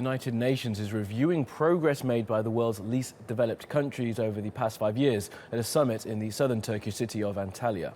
United Nations is reviewing progress made by the world's least developed countries over the past 5 years at a summit in the southern Turkish city of Antalya.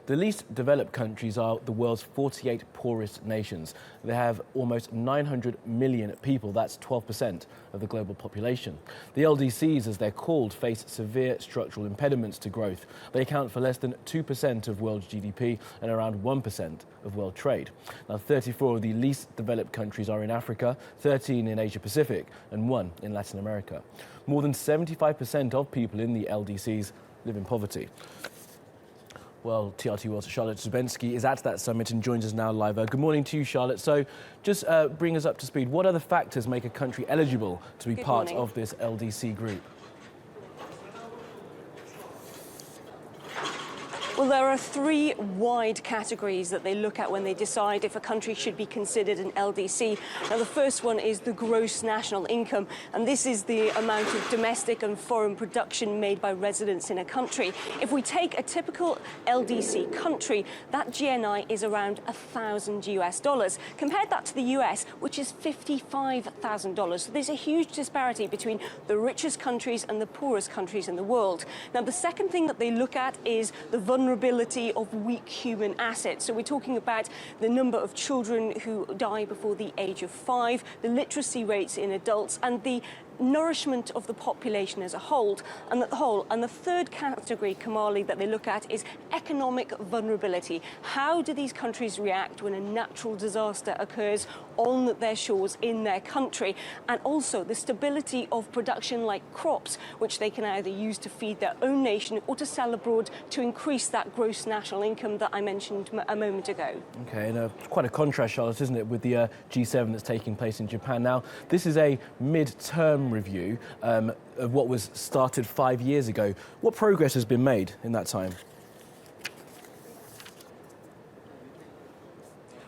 The least developed countries are the world's 48 poorest nations. They have almost 900 million people, that's 12% of the global population. The LDCs, as they're called, face severe structural impediments to growth. They account for less than 2% of world GDP and around 1% of world trade. Now, 34 of the least developed countries are in Africa, 13 in Asia Pacific, and 1 in Latin America. More than 75% of people in the LDCs live in poverty. Well, TRT World's Charlotte Dubenskij is at that summit and joins us now live. Good morning to you, Charlotte. So just bring us up to speed. What other factors make a country eligible to be part of this LDC group? Well, there are 3 wide categories that they look at when they decide if a country should be considered an LDC. Now, the first one is the gross national income, and this is the amount of domestic and foreign production made by residents in a country. If we take a typical LDC country, that GNI is around $1,000. Compare that to the US, which is $55,000. So there's a huge disparity between the richest countries and the poorest countries in the world. Now, the second thing that they look at is the vulnerability of weak human assets. So we're talking about the number of children who die before the age of 5, the literacy rates in adults, and the nourishment of the population as a whole. And the third category, Kamali, that they look at is economic vulnerability. How do these countries react when a natural disaster occurs on their shores in their country? And also the stability of production like crops, which they can either use to feed their own nation or to sell abroad to increase that gross national income that I mentioned a moment ago. Okay, and quite a contrast, Charlotte, isn't it, with the G7 that's taking place in Japan now. This is a mid-term review of what was started 5 years ago. What progress has been made in that time?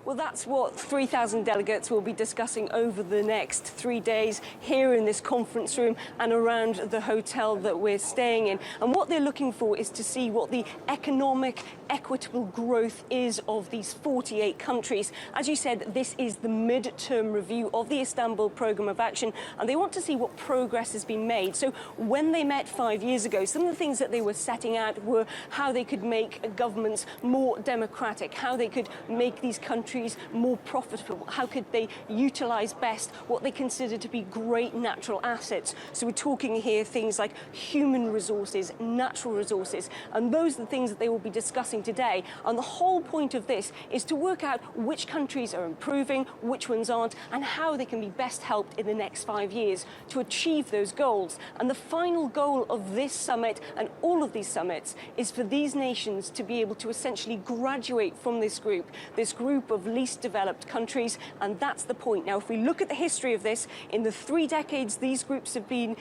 Well, that's what 3,000 delegates will be discussing over the next 3 days here in this conference room and around the hotel that we're staying in. And what they're looking for is to see what the economic, equitable growth is of these 48 countries. As you said, this is the mid-term review of the Istanbul Programme of Action, and they want to see what progress has been made. So when they met 5 years ago, some of the things that they were setting out were how they could make governments more democratic, how they could make these countries more profitable, how could they utilize best what they consider to be great natural assets. So we're talking here things like human resources, natural resources, and those are the things that they will be discussing today. And the whole point of this is to work out which countries are improving, which ones aren't, and how they can be best helped in the next 5 years to achieve those goals. And the final goal of this summit and all of these summits is for these nations to be able to essentially graduate from this group of least developed countries, and that's the point. Now, if we look at the history of this, in the 3 decades these groups have been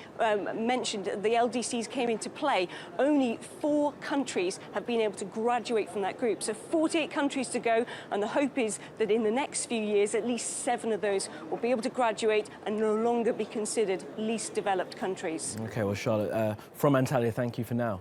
mentioned, the LDCs came into play, only 4 countries have been able to graduate from that group. So 48 countries to go, and the hope is that in the next few years, at least 7 of those will be able to graduate and no longer be considered least developed countries. Okay, well, Charlotte, from Antalya, thank you for now.